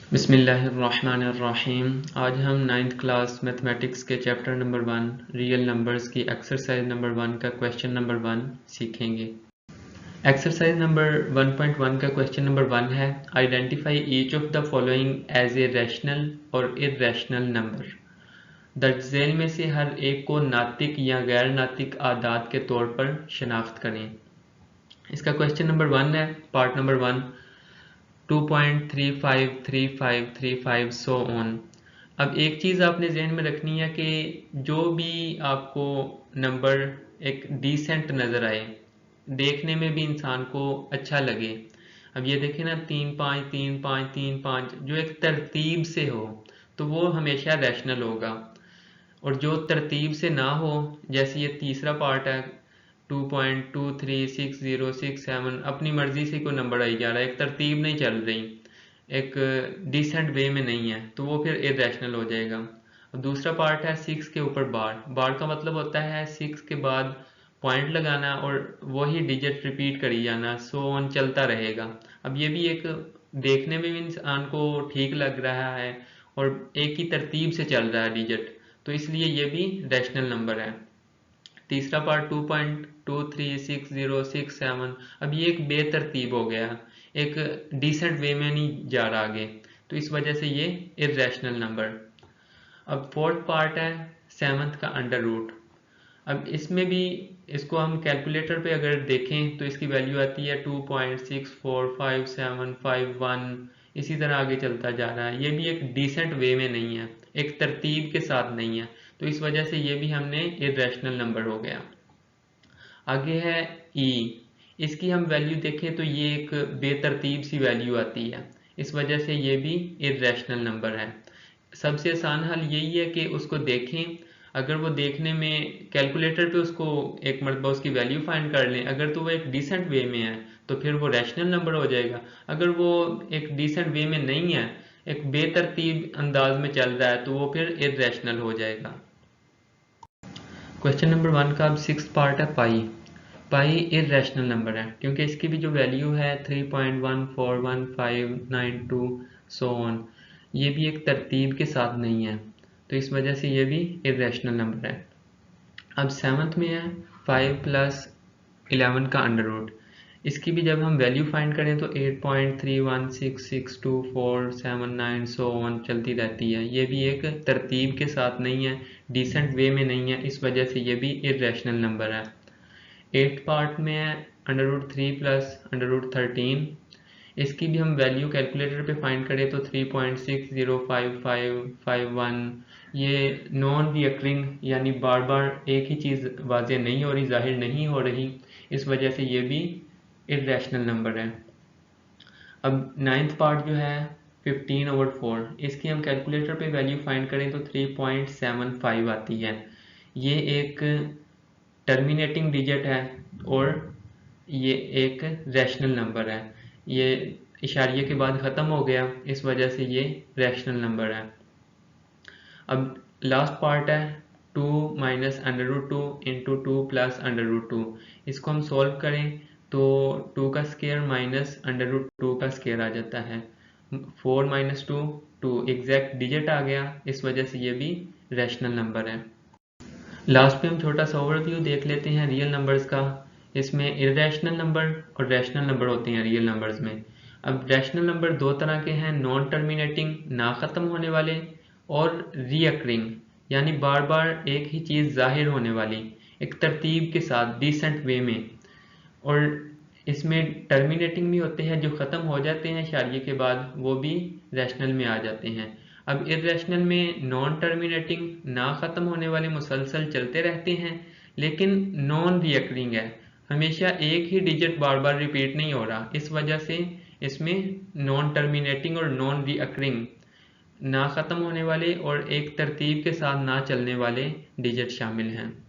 बिस्मिल्लाहिर्रहमानिर्रहीम। आज हम 9th क्लास मैथमेटिक्स के चैप्टर नंबर 1 रियल नंबर्स की एक्सरसाइज नंबर 1 का क्वेश्चन नंबर 1 सीखेंगे। एक्सरसाइज नंबर 1.1 का क्वेश्चन नंबर 1 है, identify each of the following as a rational और इर्रेशनल नंबर। दर्ज झेल में से हर एक को नातिक या गैर नातिक आदाद के तौर पर शनाख्त करें। इसका क्वेश्चन नंबर 1 है, पार्ट नंबर 1, 2.353535 सो ऑन। अब एक चीज़ आपने जहन में रखनी है कि जो भी आपको नंबर एक डिसेंट नज़र आए, देखने में भी इंसान को अच्छा लगे। अब ये देखें ना, 3 5 3 5 3 5, जो एक तरतीब से हो तो वो हमेशा रैशनल होगा, और जो तरतीब से ना हो, जैसे ये तीसरा पार्ट है 2.236067, अपनी मर्जी से कोई नंबर आई जा रहा है, एक तरतीब नहीं चल रही, एक डिसेंट वे में नहीं है, तो वो फिर इर्रेशनल हो जाएगा। और दूसरा पार्ट है 6 के ऊपर बार। बार का मतलब होता है 6 के बाद पॉइंट लगाना और वही डिजिट रिपीट करी जाना, सो ऑन चलता रहेगा। अब ये भी एक देखने में भी इंसान को ठीक लग रहा है और एक ही तरतीब से चल रहा है डिजिट, तो इसलिए ये भी रैशनल नंबर है। तीसरा पार्ट 2.236067, अब ये एक बेतरतीब हो गया, एक डिसेंट वे में नहीं जा रहा आगे, तो इस वजह से ये इर्रेशनल नंबर। अब फोर्थ पार्ट है 7th का अंडर रूट। अब इसमें भी इसको हम कैलकुलेटर पे अगर देखें तो इसकी वैल्यू आती है 2.645751, इसी तरह आगे चलता जा रहा है। ये भी एक डिसेंट वे में नहीं है, एक तरतीब के साथ नहीं है, तो इस वजह से ये भी हमने इर्रेशनल नंबर हो गया। आगे है ई। इसकी हम वैल्यू देखें तो ये एक बेतरतीब सी वैल्यू आती है, इस वजह से ये भी इर्रेशनल नंबर है। सबसे आसान हल यही है कि उसको देखें, अगर वो देखने में कैलकुलेटर पे उसको एक मरतबा उसकी वैल्यू फाइंड कर लें, अगर तो वो एक डिसेंट वे में है तो फिर वो रैशनल नंबर हो जाएगा। अगर वो एक डिसेंट वे में नहीं है, एक बेतरतीब अंदाज में चल रहा है, तो वो फिर इर्रेशनल हो जाएगा। क्वेश्चन नंबर 1 का अब 6th पार्ट है पाई। पाई इर्रेशनल नंबर है क्योंकि इसकी भी जो वैल्यू है 3.141592 सो ऑन, ये भी एक तरतीब के साथ नहीं है, तो इस वजह से ये भी इर्रेशनल नंबर है। अब 7th में है 5 + 11 का अंडर रूट। इसकी भी जब हम वैल्यू फाइंड करें तो 8.31662479 सो ऑन चलती रहती है, ये भी एक तरतीब के साथ नहीं है, डिसेंट वे में नहीं है, इस वजह से ये भी इर्रेशनल नंबर है। 8th पार्ट में है √3 + √13। इसकी भी हम वैल्यू कैलकुलेटर पे फाइंड करें तो 3.605551, ये नॉन रिकरिंग यानी बार बार एक ही चीज़ वाज़ेह नहीं हो रही, जाहिर नहीं हो रही, इस वजह से ये भी इर्रेशनल नंबर है। अब 9th पार्ट जो है 15/4, इसकी हम कैलकुलेटर पे वैल्यू फाइंड करें तो 3.75 आती है। ये एक टर्मिनेटिंग डिजिट है और ये एक रैशनल नंबर है, ये इशारिये के बाद ख़त्म हो गया, इस वजह से ये रैशनल नंबर है। अब लास्ट पार्ट है 2 - √2 × 2 + √2। इसको हम सॉल्व करें तो 2 का स्क्वायर माइनस √2 का स्क्वायर आ जाता है। 4 - 2 2 एग्जैक्ट डिजिट आ गया, इस वजह से ये भी रैशनल नंबर है। लास्ट पे हम छोटा सा ओवरव्यू देख लेते हैं रियल नंबर्स का। इसमें इर्रेशनल नंबर और रैशनल नंबर होते हैं रियल नंबर्स में। अब रैशनल नंबर दो तरह के हैं, नॉन टर्मिनेटिंग ना ख़त्म होने वाले, और रीअकरिंग यानी बार बार एक ही चीज़ जाहिर होने वाली, एक तरतीब के साथ डिसेंट वे में। और इसमें टर्मिनेटिंग भी होते हैं, जो ख़त्म हो जाते हैं इशारिये के बाद, वो भी रैशनल में आ जाते हैं। अब इर्रेशनल में नॉन टर्मिनेटिंग ना ख़त्म होने वाले मुसलसल चलते रहते हैं, लेकिन नॉन रिकरिंग है, हमेशा एक ही डिजिट बार बार रिपीट नहीं हो रहा, इस वजह से इसमें नॉन टर्मिनेटिंग और नॉन रिकरिंग, ना ख़त्म होने वाले और एक तरतीब के साथ ना चलने वाले डिजिट शामिल हैं।